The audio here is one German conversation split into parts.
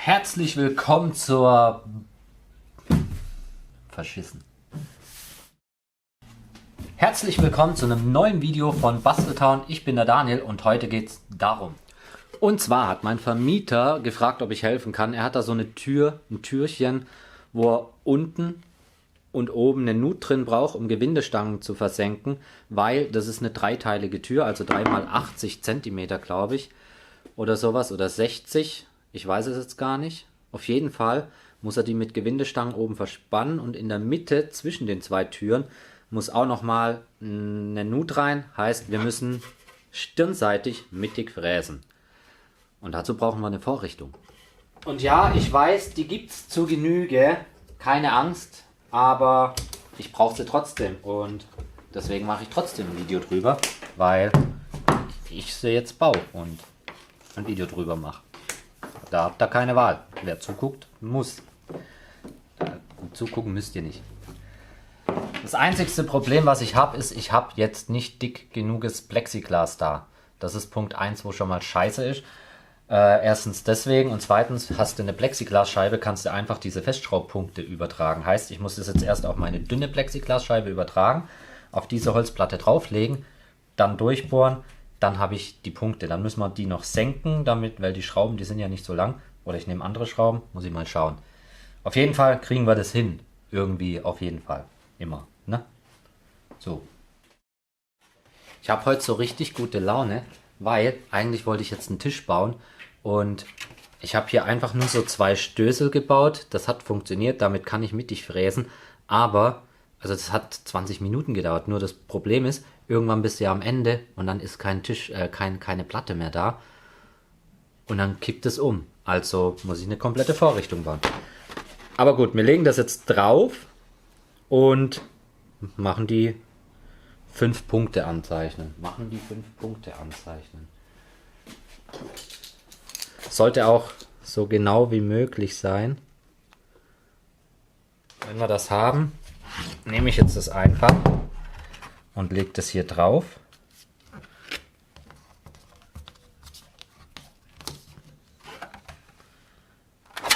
Herzlich willkommen zur Verschissen. Herzlich willkommen zu einem neuen Video von Basteltown. Ich bin der Daniel und heute geht es darum. Und zwar hat mein Vermieter gefragt, ob ich helfen kann. Er hat da so eine Tür, ein Türchen, wo er unten und oben eine Nut drin braucht, um Gewindestangen zu versenken, weil das ist eine dreiteilige Tür, also 3x80 cm, glaube ich, oder sowas, oder 60, ich weiß es jetzt gar nicht. Auf jeden Fall muss er die mit Gewindestangen oben verspannen und in der Mitte zwischen den zwei Türen muss auch nochmal eine Nut rein, heißt wir müssen stirnseitig mittig fräsen. Und dazu brauchen wir eine Vorrichtung. Und ja, ich weiß, die gibt es zu Genüge, keine Angst, aber ich brauche sie trotzdem und deswegen mache ich trotzdem ein Video drüber, weil ich sie jetzt baue und ein Video drüber mache. Da habt ihr keine Wahl. Wer zuguckt, muss. Zugucken müsst ihr nicht. Das einzigste Problem, was ich habe, ist, ich habe jetzt nicht dick genuges Plexiglas da. Das ist Punkt 1, wo schon mal scheiße ist. Erstens deswegen und zweitens hast du eine Plexiglasscheibe, kannst du einfach diese Festschraubpunkte übertragen. Heißt, ich muss das jetzt erst auf meine dünne Plexiglasscheibe übertragen, auf diese Holzplatte drauflegen, dann durchbohren, dann habe ich die Punkte. Dann müssen wir die noch senken, damit, weil die Schrauben, die sind ja nicht so lang. Oder ich nehme andere Schrauben, muss ich mal schauen. Auf jeden Fall kriegen wir das hin. Irgendwie, auf jeden Fall. Immer, ne? So. Ich habe heute so richtig gute Laune, weil eigentlich wollte ich jetzt einen Tisch bauen. Und ich habe hier einfach nur so 2 Stößel gebaut. Das hat funktioniert, damit kann ich mittig fräsen. Aber, also das hat 20 Minuten gedauert. Nur das Problem ist, irgendwann bist du ja am Ende und dann ist kein Tisch, keine Platte mehr da. Und dann kippt es um. Also muss ich eine komplette Vorrichtung bauen. Aber gut, wir legen das jetzt drauf und machen die 5 Punkte anzeichnen. Sollte auch so genau wie möglich sein. Wenn wir das haben, nehme ich jetzt das einfach und lege das hier drauf.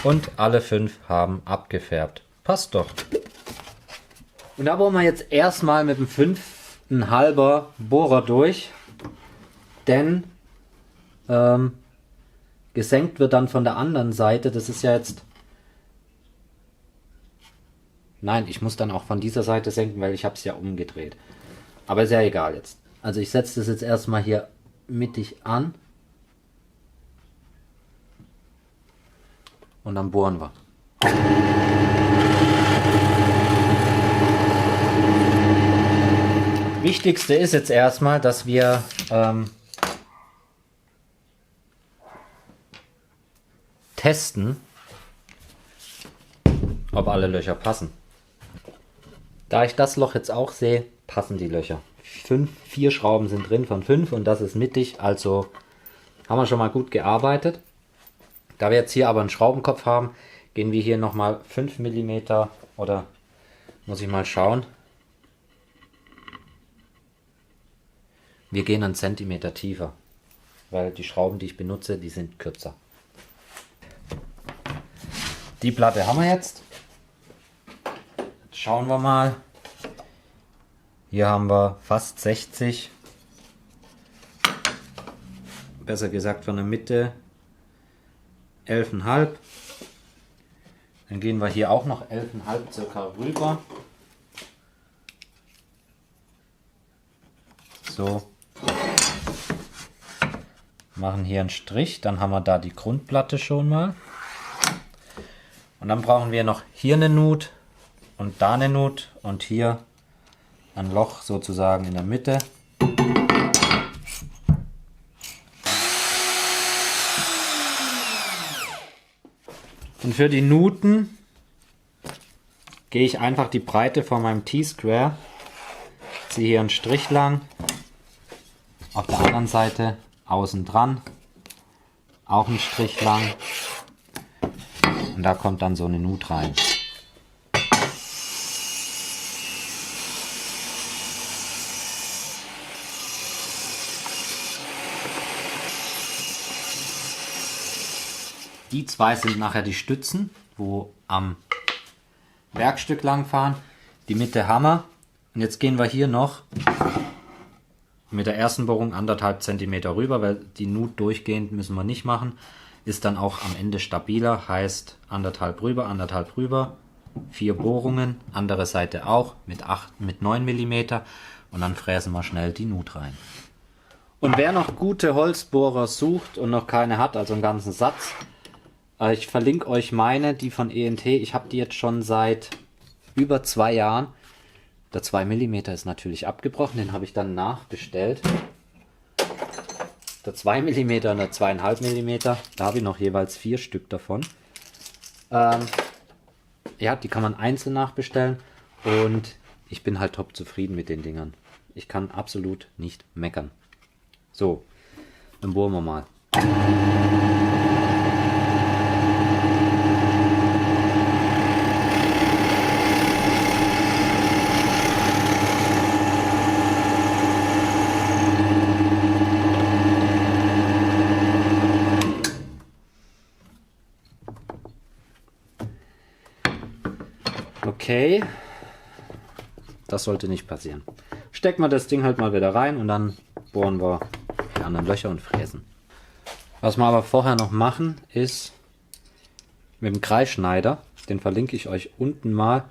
Und alle 5 haben abgefärbt. Passt doch. Und da wollen wir jetzt erstmal mit dem 5,5er Bohrer durch. Denn gesenkt wird dann von der anderen Seite. Das ist ja jetzt... Nein, ich muss dann auch von dieser Seite senken, weil ich habe es ja umgedreht. Aber ist ja egal jetzt. Also ich setze das jetzt erstmal hier mittig an. Und dann bohren wir. Wichtigste ist jetzt erstmal, dass wir testen, ob alle Löcher passen. Da ich das Loch jetzt auch sehe, passen die Löcher. 4 Schrauben sind drin von 5 und das ist mittig, also haben wir schon mal gut gearbeitet. Da wir jetzt hier aber einen Schraubenkopf haben, gehen wir hier nochmal 5 mm oder muss ich mal schauen. Wir gehen einen Zentimeter tiefer, weil die Schrauben, die ich benutze, die sind kürzer. Die Platte haben wir jetzt. Jetzt schauen wir mal. Hier haben wir fast 60. Besser gesagt von der Mitte 11,5. Dann gehen wir hier auch noch 11,5 circa rüber. So. Machen hier einen Strich, dann haben wir da die Grundplatte schon mal. Und dann brauchen wir noch hier eine Nut und da eine Nut und hier ein Loch sozusagen in der Mitte. Und für die Nuten gehe ich einfach die Breite von meinem T-Square, ziehe hier einen Strich lang, auf der anderen Seite außen dran, auch einen Strich lang und da kommt dann so eine Nut rein. Die zwei sind nachher die Stützen, wo am Werkstück lang fahren. Die Mitte Hammer. Und jetzt gehen wir hier noch mit der ersten Bohrung 1,5 cm rüber, weil die Nut durchgehend müssen wir nicht machen. Ist dann auch am Ende stabiler, heißt 1,5 rüber, 1,5 rüber. 4 Bohrungen, andere Seite auch mit 9 mm und dann fräsen wir schnell die Nut rein. Und wer noch gute Holzbohrer sucht und noch keine hat, also einen ganzen Satz, ich verlinke euch meine, die von ENT. Ich habe die jetzt schon seit über 2 Jahren. Der 2 mm ist natürlich abgebrochen, den habe ich dann nachbestellt. Der 2 mm und der 2,5 mm, da habe ich noch jeweils 4 Stück davon. Ja, die kann man einzeln nachbestellen und ich bin halt top zufrieden mit den Dingern. Ich kann absolut nicht meckern. So, dann bohren wir mal. Okay, das sollte nicht passieren. Stecken wir das Ding halt mal wieder rein und dann bohren wir die anderen Löcher und fräsen. Was wir aber vorher noch machen, ist mit dem Kreisschneider, den verlinke ich euch unten mal,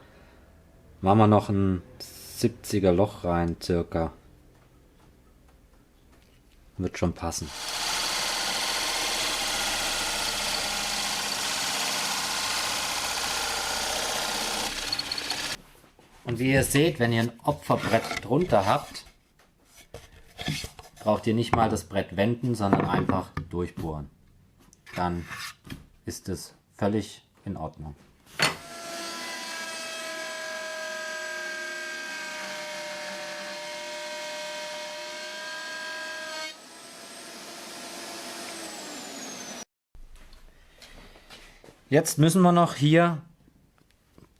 machen wir noch ein 70er Loch rein, circa. Wird schon passen. Und wie ihr seht, wenn ihr ein Opferbrett drunter habt, braucht ihr nicht mal das Brett wenden, sondern einfach durchbohren. Dann ist es völlig in Ordnung. Jetzt müssen wir noch hier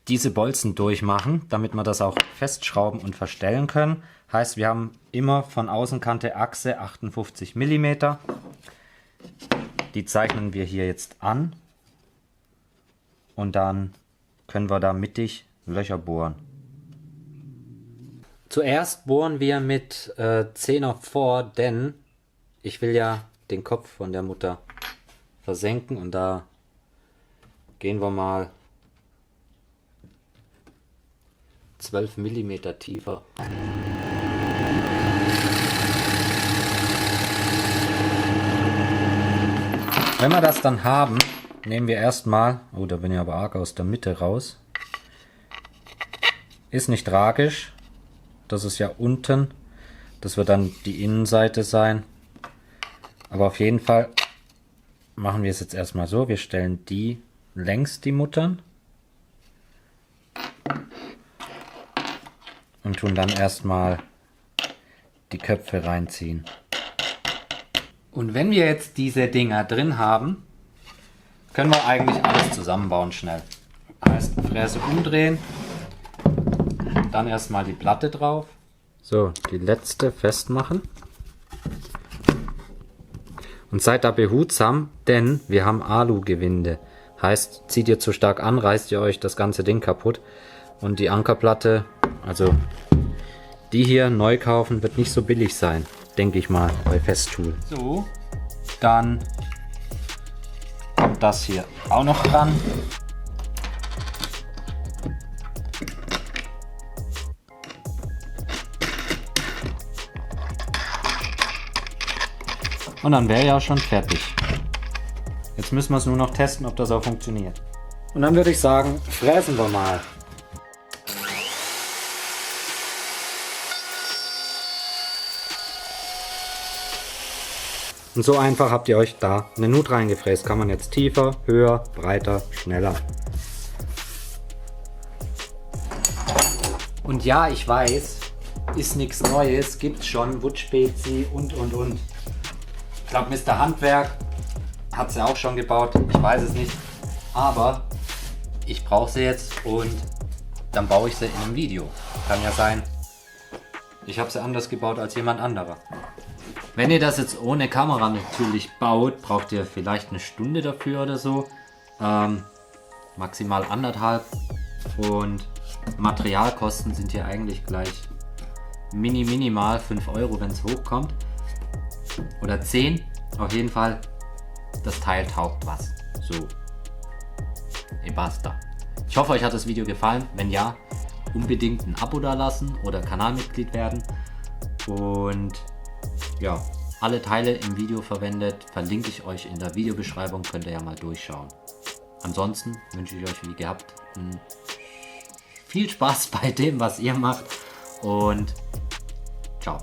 diese Bolzen durchmachen, damit wir das auch festschrauben und verstellen können. Heißt, wir haben immer von Außenkante Achse 58 mm. Die zeichnen wir hier jetzt an und dann können wir da mittig Löcher bohren. Zuerst bohren wir mit 10er vor, denn ich will ja den Kopf von der Mutter versenken und da gehen wir mal 12 mm tiefer. Wenn wir das dann haben, nehmen wir erstmal, oh, da bin ich aber arg aus der Mitte raus. Ist nicht tragisch, das ist ja unten, das wird dann die Innenseite sein. Aber auf jeden Fall machen wir es jetzt erstmal so, wir stellen die längs die Muttern und tun dann erstmal die Köpfe reinziehen. Und wenn wir jetzt diese Dinger drin haben, können wir eigentlich alles zusammenbauen schnell. Heißt Fräse umdrehen, dann erstmal die Platte drauf. So, die letzte festmachen. Und seid da behutsam, denn wir haben Alugewinde. Heißt, zieht ihr zu stark an, reißt ihr euch das ganze Ding kaputt. Und die Ankerplatte, also die hier neu kaufen, wird nicht so billig sein, denke ich mal, bei Festool. So, dann kommt das hier auch noch dran. Und dann wäre ja schon fertig. Jetzt müssen wir es nur noch testen, ob das auch funktioniert. Und dann würde ich sagen, fräsen wir mal. Und so einfach habt ihr euch da eine Nut reingefräst. Kann man jetzt tiefer, höher, breiter, schneller. Und ja, ich weiß, ist nichts Neues, gibt's schon, Wutspezi und. Ich glaube, Mr. Handwerk hat sie auch schon gebaut, ich weiß es nicht. Aber ich brauche sie jetzt und dann baue ich sie in einem Video. Kann ja sein, ich habe sie anders gebaut als jemand anderer. Wenn ihr das jetzt ohne Kamera natürlich baut, braucht ihr vielleicht eine Stunde dafür oder so. Maximal 1,5. Und Materialkosten sind hier eigentlich gleich minimal 5 Euro, wenn es hochkommt. Oder 10. Auf jeden Fall, das Teil taugt was. So. E basta. Ich hoffe, euch hat das Video gefallen. Wenn ja, unbedingt ein Abo da lassen oder Kanalmitglied werden. Und ja, alle Teile im Video verwendet, verlinke ich euch in der Videobeschreibung, könnt ihr ja mal durchschauen. Ansonsten wünsche ich euch wie gehabt viel Spaß bei dem, was ihr macht und ciao.